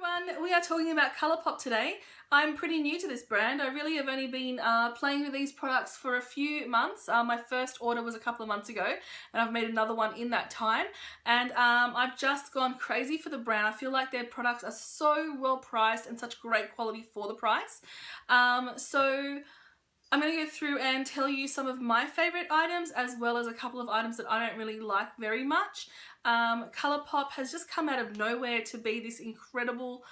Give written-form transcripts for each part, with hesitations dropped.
everyone, we are talking about Colourpop today. I'm pretty new to this brand. I really have only been playing with these products for a few months. My first order was a couple of months ago and I've made another one in that time, and I've just gone crazy for the brand. I feel like their products are so well priced and such great quality for the price. So I'm going to go through and tell you some of my favourite items as well as a couple of items that I don't really like very much. Colourpop has just come out of nowhere to be this incredible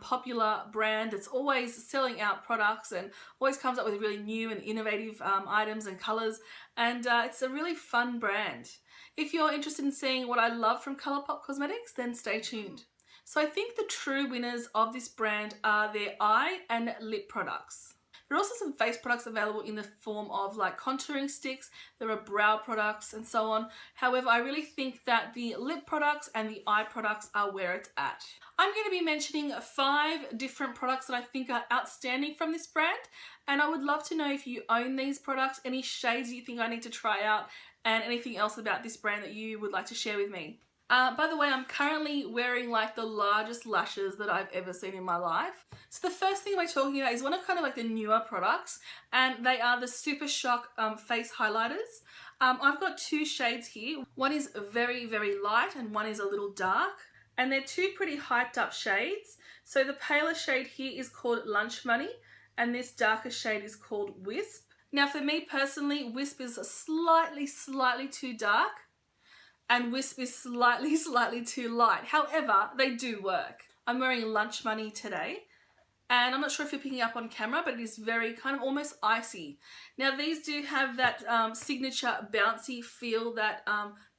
popular brand that's always selling out products and always comes up with really new and innovative items and colours, and it's a really fun brand. If you're interested in seeing what I love from Colourpop Cosmetics, then stay tuned. So I think the true winners of this brand are their eye and lip products. There are also some face products available in the form of like contouring sticks, there are brow products and so on. However, I really think that the lip products and the eye products are where it's at. I'm going to be mentioning 5 different products that I think are outstanding from this brand, and I would love to know if you own these products, any shades you think I need to try out, and anything else about this brand that you would like to share with me. By the way, I'm currently wearing like the largest lashes that I've ever seen in my life. So the first thing we're talking about is one of kind of like the newer products, and they are the Super Shock face highlighters. I've got 2 shades here. One is very, very light and one is a little dark. And they're 2 pretty hyped up shades. So the paler shade here is called Lunch Money and this darker shade is called Wisp. Now for me personally, Wisp is slightly too dark, and Wisp is slightly too light. However, they do work. I'm wearing Lunch Money today, and I'm not sure if you're picking up on camera, but it is very kind of almost icy. Now these do have that signature bouncy feel that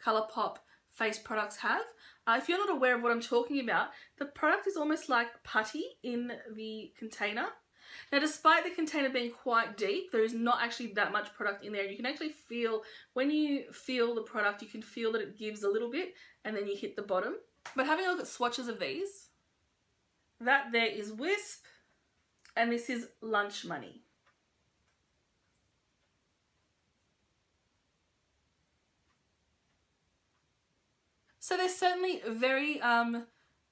Colourpop face products have. If you're not aware of what I'm talking about, the product is almost like putty in the container. Now, despite the container being quite deep, there is not actually that much product in there. You can actually feel, when you feel the product, you can feel that it gives a little bit and then you hit the bottom. But having a look at swatches of these, that there is Wisp and this is Lunch Money. So they're certainly very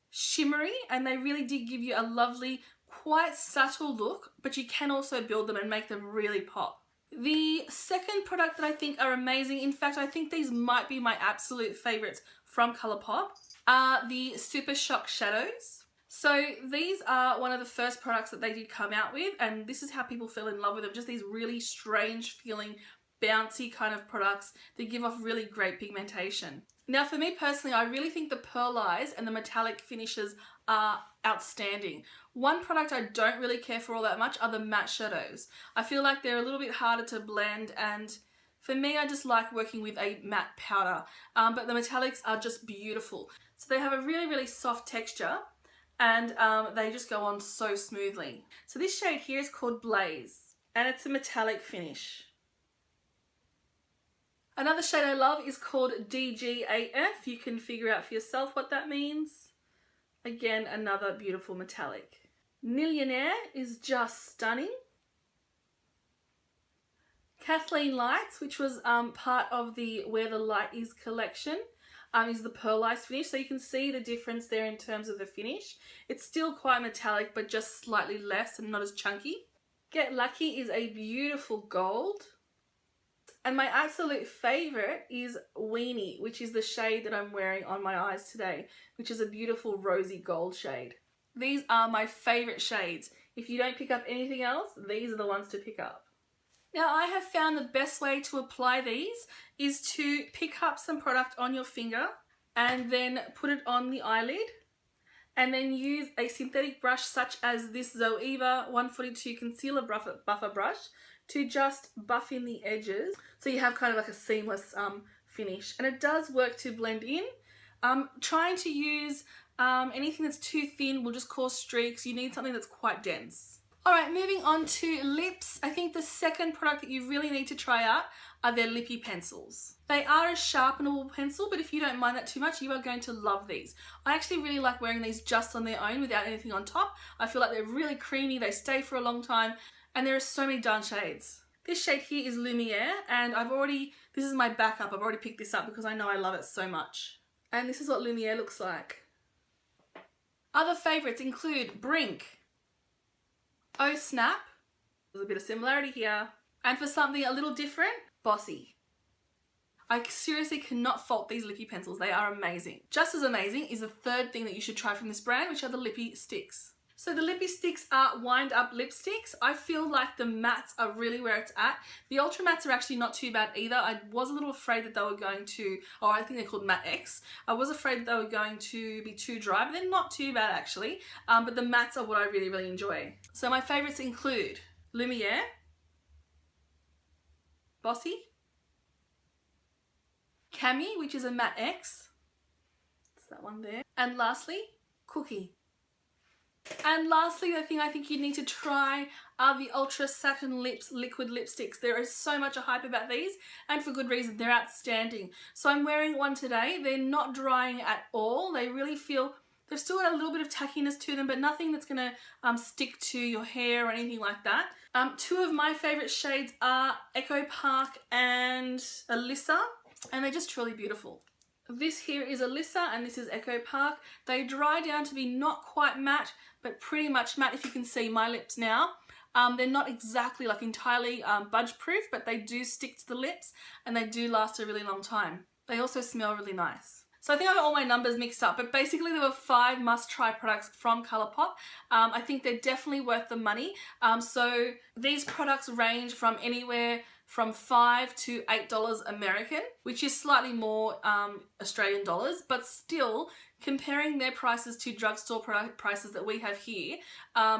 shimmery, and they really did give you a lovely, quite subtle look, but you can also build them and make them really pop. The second product that I think are amazing, in fact I think these might be my absolute favourites from Colourpop, are the Super Shock shadows. So these are one of the first products that they did come out with, and this is how people fell in love with them, just these really strange feeling, bouncy kind of products that give off really great pigmentation. Now for me personally, I really think the pearl eyes and the metallic finishes are outstanding. One product I don't really care for all that much are the matte shadows. I feel like they're a little bit harder to blend, and for me I just like working with a matte powder, but the metallics are just beautiful. So they have a really soft texture, and they just go on so smoothly. So this shade here is called Blaze, and it's a metallic finish. Another shade I love is called DGAF. You can figure out for yourself what that means. Again, another beautiful metallic. Millionaire is just stunning. Kathleen Lights, which was part of the Where the Light Is collection, is the pearlized finish. So you can see the difference there in terms of the finish. It's still quite metallic, but just slightly less and not as chunky. Get Lucky is a beautiful gold. And my absolute favourite is Weenie, which is the shade that I'm wearing on my eyes today, which is a beautiful rosy gold shade. These are my favourite shades. If you don't pick up anything else, these are the ones to pick up. Now I have found the best way to apply these is to pick up some product on your finger and then put it on the eyelid, and then use a synthetic brush such as this Zoeva 142 Concealer Buffer Brush to just buff in the edges so you have kind of like a seamless finish. And it does work to blend in. Trying to use anything that's too thin will just cause streaks. You need something that's quite dense. Alright, moving on to lips. I think the second product that you really need to try out are their lippy pencils. They are a sharpenable pencil, but if you don't mind that too much, you are going to love these. I actually really like wearing these just on their own without anything on top. I feel like they're really creamy, they stay for a long time, and there are so many darn shades. This shade here is Lumiere, and this is my backup. I've already picked this up because I know I love it so much. And this is what Lumiere looks like. Other favourites include Brink, Oh Snap, there's a bit of similarity here, and for something a little different, Bossy. I seriously cannot fault these lippy pencils, they are amazing. Just as amazing is the third thing that you should try from this brand, which are the lippy sticks. So the lippy sticks are wind up lipsticks. I feel like the mattes are really where it's at. The ultra mattes are actually not too bad either. I was a little afraid that they were going to, oh, I think they're called Matte X. I was afraid that they were going to be too dry, but they're not too bad actually. But the mattes are what I really, really enjoy. So my favorites include Lumiere, Bossy, Cami, which is a Matte X. It's that one there. And lastly, Cookie. And lastly, the thing I think you need to try are the Ultra Satin Lips liquid lipsticks. There is so much hype about these, and for good reason. They're outstanding. So I'm wearing one today. They're not drying at all. They really feel, they've still got a little bit of tackiness to them, but nothing that's going to stick to your hair or anything like that. Two of my favourite shades are Echo Park and Alyssa, and they're just truly beautiful. This here is Alyssa and this is Echo Park. They dry down to be not quite matte, but pretty much matte if you can see my lips now. They're not exactly like entirely budge proof, but they do stick to the lips and they do last a really long time. They also smell really nice. So I think I got all my numbers mixed up, but basically there were 5 must-try products from Colourpop. I think they're definitely worth the money. So these products range from anywhere from $5 to $8 American, which is slightly more Australian dollars, but still comparing their prices to drugstore prices that we have here,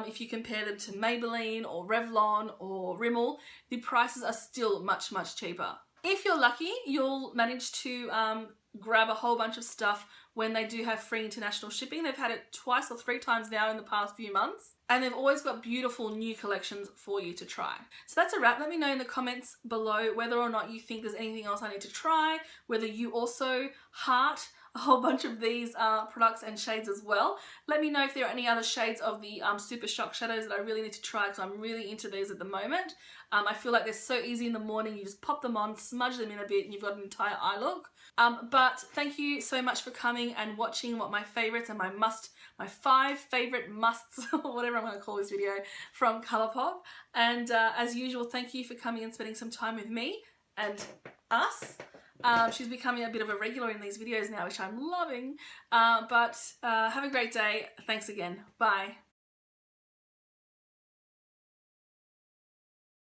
if you compare them to Maybelline or Revlon or Rimmel, the prices are still much, much cheaper. If you're lucky, you'll manage to grab a whole bunch of stuff when they do have free international shipping. They've had it twice or 3 times now in the past few months, and they've always got beautiful new collections for you to try. So that's a wrap. Let me know in the comments below whether or not you think there's anything else I need to try, whether you also heart a whole bunch of these products and shades as well. Let me know if there are any other shades of the Super Shock shadows that I really need to try, because I'm really into these at the moment. I feel like they're so easy in the morning. You just pop them on, smudge them in a bit, and you've got an entire eye look. But thank you so much for coming and watching what my favorites and my 5 favorite musts, or whatever I'm going to call this video, from Colourpop. And as usual, thank you for coming and spending some time with me and us. She's becoming a bit of a regular in these videos now, which I'm loving. But have a great day. Thanks again. Bye.